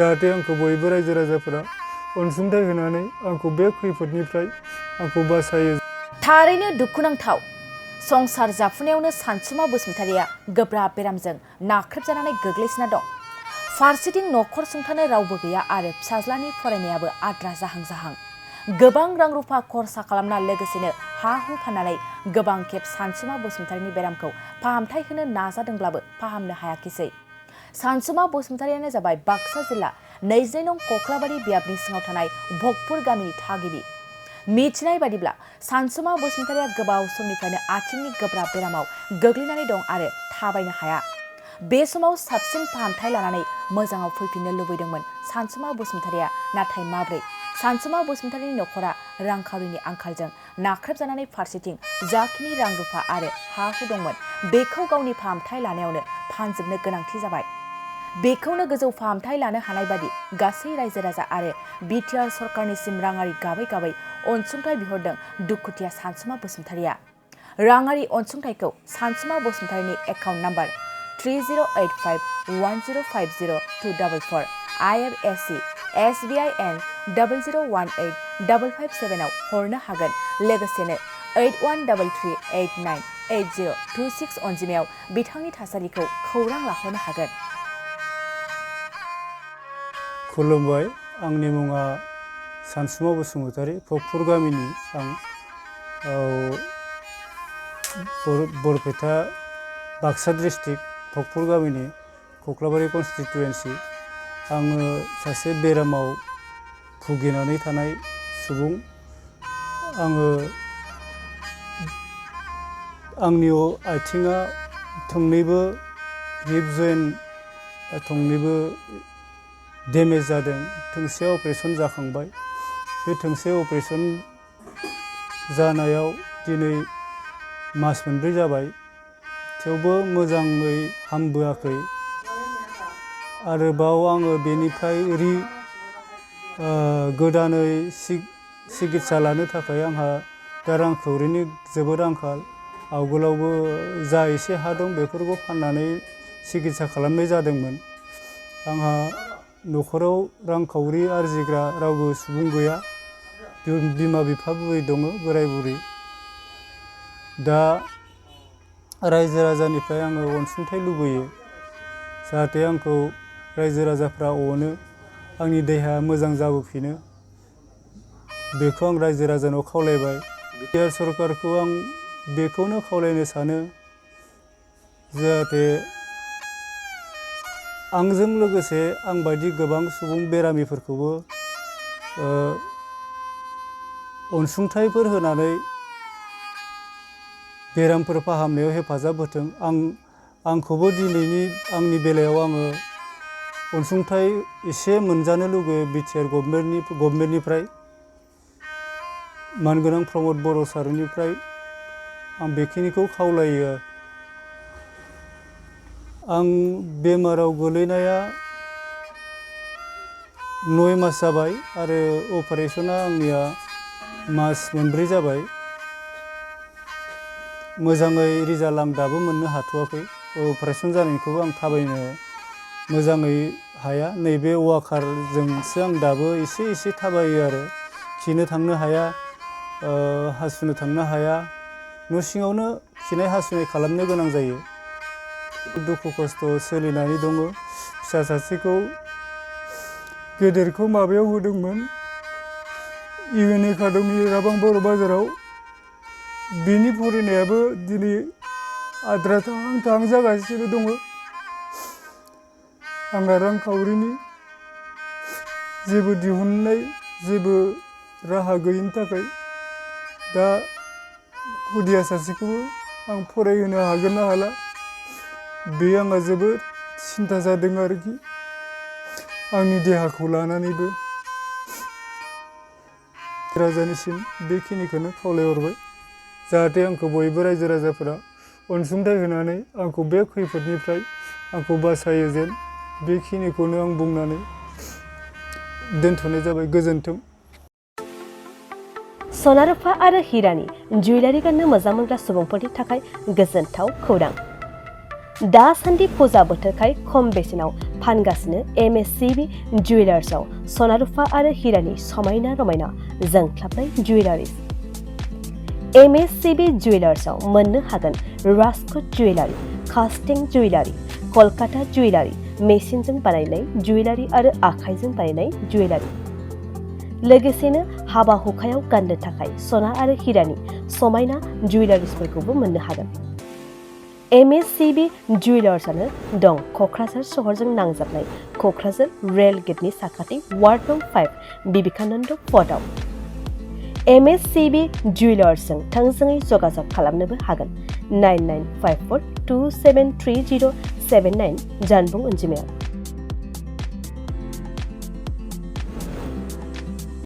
जाहाथे आंखौ बयबो रायजो राजाफोरा अनसुंथाइ होनानै आंखौ बे खैफोदनिफ्राय आंखौ बासायो। थारैनो दुखुनांथाव संसार जाफुनायावनो सानसुमा बसुमतारिया गोब्राब बेरामजों नाख्रेबजानानै गोग्लैसोना दं। फारसेथिं न'खर सुंथानो रावबो गैया आरो फिसाज्लानि फरायनायाबो आद्रा जाहां जाहां। गोबां रां रुफा खरसा खालामना लोगोसेनो हा हु फाननानै गोबां खेब सानसुमा बसुमतारिनि बेरामखौ फाहामथाय होनो नाजादोंब्लाबो फाहामनो हायाखिसै। सानसुमा बसुमतारियानो जाबाय बाक्सा जिल्ला 22 नं कख्लाबारि बियाबनि सिङाव थानाय भगपुर गामिनि थागिबि। मिथिनाय बादिब्ला सानसुमा बसुमतारिया गोबाव समनिफ्रायनो आथिंनि गोब्राब बेरामाव गोग्लैनानै दं आरो थाबायनो हाया। बे समाव साबसिन फाहामथाय लानानै मोजाङाव फैफिननो लुबैदोंमोन सानसुमा बसुमतारिया, नाथाय माब्रै? सानसुमा बसुमतारिनि न'खरा रांखावरिनि आंखालजों नाख्रेबजानानै फारसेथिं जाखिनि रां रुफा आरो हा हु दंमोन बेखौ गावनि फाहामथाय लानायावनो फानजोबनो गोनांथि जाबाय। बेखौनो गोजौ फाहामथाय लानो हानाय बादि गासै रायजो राजा आरो बिटिआर सरकारनिसिम राङारि गाबै गाबै अनसुंथाइ बिहरदों दुखुथिया सानसुमा बसुमतारिया। राङारि अनसुंथाइखौ सानसुमा बसुमतारिनि एकाउन्ट नाम्बार 3085105024 IFSC SBIN 00185557 आव हरनो हागोन। लोगोसेनो 8133898026 अनजिमायाव बिथांनि थासारिखौ खौरां लाहरनो हागोन। खुलुमबाय, आंनि मुङा सानसुमा बसुमतारि, भगपुर गामिनि आं बरपेटा बाक्सा डिस्ट्रिक्ट भगपुर गामिनि कख्लाबारि कनस्टिटुवेन्सि। आङो सासे बेरामाव भुगिनानै थानाय सुबुं। आंनि आथिङा थोंनैबो हिप जइन्ट थोंनैबो डेमेज जादों। थोंसे अपारेसन जाखांबाय। बे थोंसे अपारेसन जानायाव दिनै मास मोनब्रै जाबाय, थेवबो मोजाङै हामबोआखै। आरोबाव आङो बेनिफ्राय गोदानै सिकित्सा लानो थाखाय आंहा दा रांखावरिनि जोबोद आंखाल। आवगोलावबो जा एसे हा दं बेफोरखौ फाननानै सिकित्सा खालामनाय जादोंमोन। आंहा न'खराव रांखावरि आरजिग्रा रावबो सुबुं गैया। बिमा बिफा बुरै दङ, बोराय बुरै। दा रायजो राजानिफ्राय आङो अनसुंथाइ लुबैयो, जाहाथे आंखौ रायजो राजाफ्रा अनो, आंनि देहाया मोजां जाबोफिनो। बेखौ आं रायजो राजानाव खावलायबाय। बिटिआर सरकारखौ आं बेखौनो खावलायनो सानो, जाहाथे आंजों लोगोसे आंबायदि गोबां सुबुं बेरामिफोरखौबो अनसुंथाइफोर होनानै बेरामफोर फाहामनायाव हेफाजाब होथों। आंखौबो दिनैनि आंनि बेलायाव आङो अनसुंथाइ एसे मोनजानो लुगैयो बिटिआर गभर्नमेन्टनिफ्राय, मानगोनां प्रमद बर' सारनिफ्राय आं बेखिनिखौ खावलायो। आं बेमाराव गोलैनाया 9 मास जाबाय आरो अपारेसना आंनिया मास मोनब्रै जाबाय। मोजाङै रिजाल्ट आं दाबो मोननो हाथ'वाखै। अपारेसन जानायखौबो आं थाबायनो मोजाङै हाया। नैबे वाकारजोंसो आं दाबो एसे एसे थाबायो आरो खिनो थांनो हाया, हासुनो थांनो हाया। न' सिङावनो खिनाय हासुनाय खालामनो गोनां जायो। दुखु खस्थ' सोलिनानै दङ। फिसा सासेखौ गेदेरखौ माबायाव होदोंमोन, UN एकाडेमि राबां बर' बाजाराव। बिनि फरायनायाबो दिनै आद्रा थाहां थाहां जागासिनो दङ। आंहा रांखावरिनि जेबो दिहुननाय जेबो राहा गैयिनि थाखाय दा खुदिया सासेखौबो आं फरायहोनो हागोन ना हाला, बे आंहा जोबोद सिन्था जादों आरोखि, आंनि देहाखौ लानानैबो। राजानिसिम बेखिनिखौनो खावलायहरबाय, जाहाथे आंखौ बयबो रायजो राजाफोरा अनसुंथाइ होनानै आंखौ बे खैफोदनिफ्राय आंखौ बासायो जेन। बेखिनिखौनो आं बुंनानै दोनथ'नाय जाबाय। गोजोन्थों। सना रुफा आरो हिरानि जुवेलारि गाननो मोजां मोनग्रा सुबुंफोरनि थाखाय गोजोनथाव खौरां। दासान्दि फुजा बोथोरखाय खम बेसेनाव फानगासिनो MSCB जुवेलार्सआव सना रुफा आरो हिरानि समायना रमायना जोंख्लाबनाय जुवेलारिस। MSCB जुवेलार्सआव मोननो हागोन राजकोट जुवेलारि, कास्टिं जुवेलारि, कलकाता जुवेलारि, मेसिनजों बानायनाय जुवेलारि आरो आखाइजों बानायनाय जुवेलारि। लोगोसेनो हाबा हुखायाव गाननो थाखाय सना आरो हिरानि समायना जुवेलारिसफोरखौबो मोननो हागोन। MSCB जुवेलार्सआनो दं क'क्राझार सहरजों नांजाबनाय क'क्राझार रेल गेटनि साखाथि वार्ड नं 5 बिबेकानन्द पथआव। MSCB जुवेलार्सजों थोंजोङै जगाजग खालामनोबो हागोन 9954273079 जानबुं अनजिमायाव।